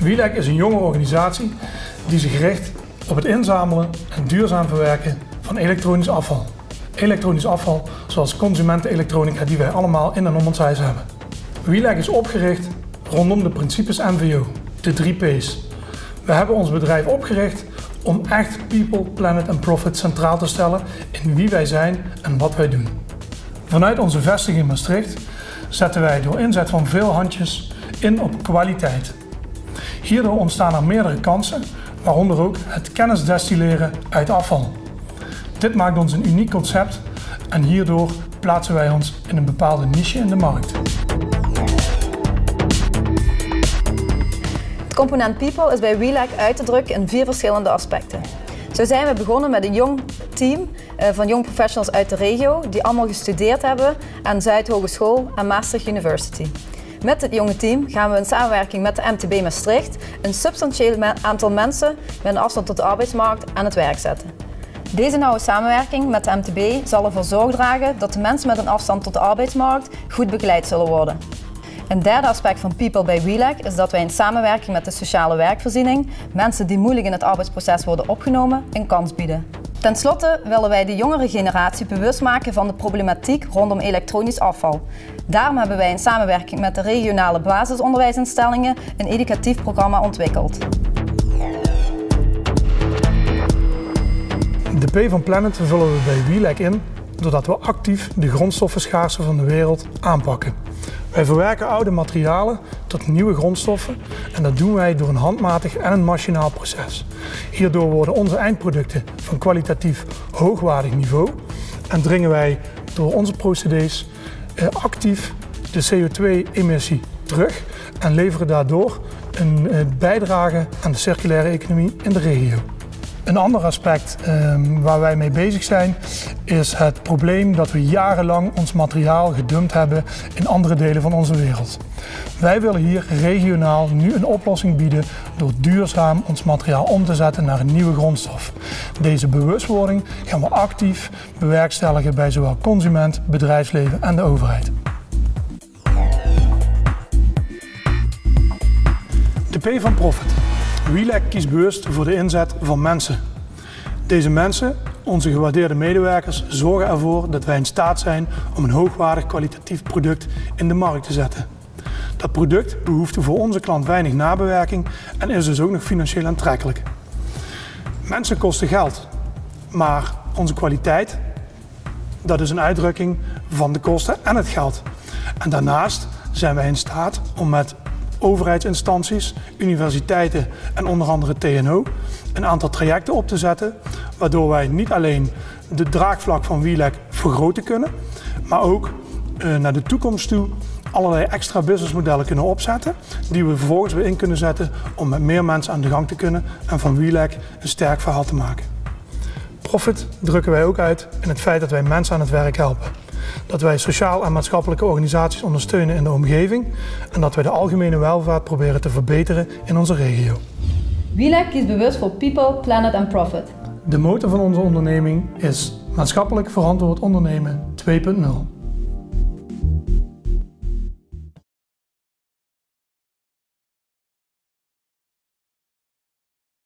WeLec is een jonge organisatie die zich richt op het inzamelen en duurzaam verwerken van elektronisch afval. Elektronisch afval zoals consumentenelektronica die wij allemaal in en om ons huis hebben. WeLec is opgericht rondom de principes MVO, de 3 P's. We hebben ons bedrijf opgericht om echt people, planet en profit centraal te stellen in wie wij zijn en wat wij doen. Vanuit onze vestiging in Maastricht zetten wij door inzet van veel handjes in op kwaliteit. Hierdoor ontstaan er meerdere kansen, waaronder ook het kennis destilleren uit afval. Dit maakt ons een uniek concept en hierdoor plaatsen wij ons in een bepaalde niche in de markt. Het component People is bij WeLec uit te drukken in 4 verschillende aspecten. Zo zijn we begonnen met een jong team van jong professionals uit de regio die allemaal gestudeerd hebben aan Zuid Hogeschool en Maastricht University. Met dit jonge team gaan we in samenwerking met de MTB Maastricht een substantieel aantal mensen met een afstand tot de arbeidsmarkt aan het werk zetten. Deze nauwe samenwerking met de MTB zal ervoor zorg dragen dat de mensen met een afstand tot de arbeidsmarkt goed begeleid zullen worden. Een derde aspect van People bij WeLec is dat wij in samenwerking met de sociale werkvoorziening mensen die moeilijk in het arbeidsproces worden opgenomen een kans bieden. Ten slotte willen wij de jongere generatie bewust maken van de problematiek rondom elektronisch afval. Daarom hebben wij in samenwerking met de regionale basisonderwijsinstellingen een educatief programma ontwikkeld. De P van Planet vullen we bij WeLec in doordat we actief de grondstoffenschaarste van de wereld aanpakken. Wij verwerken oude materialen tot nieuwe grondstoffen en dat doen wij door een handmatig en een machinaal proces. Hierdoor worden onze eindproducten van kwalitatief hoogwaardig niveau en dringen wij door onze procedés actief de CO2-emissie terug en leveren daardoor een bijdrage aan de circulaire economie in de regio. Een ander aspect waar wij mee bezig zijn is het probleem dat we jarenlang ons materiaal gedumpt hebben in andere delen van onze wereld. Wij willen hier regionaal nu een oplossing bieden door duurzaam ons materiaal om te zetten naar een nieuwe grondstof. Deze bewustwording gaan we actief bewerkstelligen bij zowel consument, bedrijfsleven en de overheid. De P van Profit. WeLec kiest bewust voor de inzet van mensen. Deze mensen, onze gewaardeerde medewerkers, zorgen ervoor dat wij in staat zijn om een hoogwaardig kwalitatief product in de markt te zetten. Dat product behoeft voor onze klant weinig nabewerking en is dus ook nog financieel aantrekkelijk. Mensen kosten geld, maar onze kwaliteit, dat is een uitdrukking van de kosten en het geld. En daarnaast zijn wij in staat om met overheidsinstanties, universiteiten en onder andere TNO een aantal trajecten op te zetten, waardoor wij niet alleen de draagvlak van WeLec vergroten kunnen, maar ook naar de toekomst toe allerlei extra businessmodellen kunnen opzetten, die we vervolgens weer in kunnen zetten om met meer mensen aan de gang te kunnen en van WeLec een sterk verhaal te maken. Profit drukken wij ook uit in het feit dat wij mensen aan het werk helpen. Dat wij sociaal en maatschappelijke organisaties ondersteunen in de omgeving en dat wij de algemene welvaart proberen te verbeteren in onze regio. WeLec kiest bewust voor People, Planet en Profit. De motor van onze onderneming is maatschappelijk verantwoord ondernemen 2.0.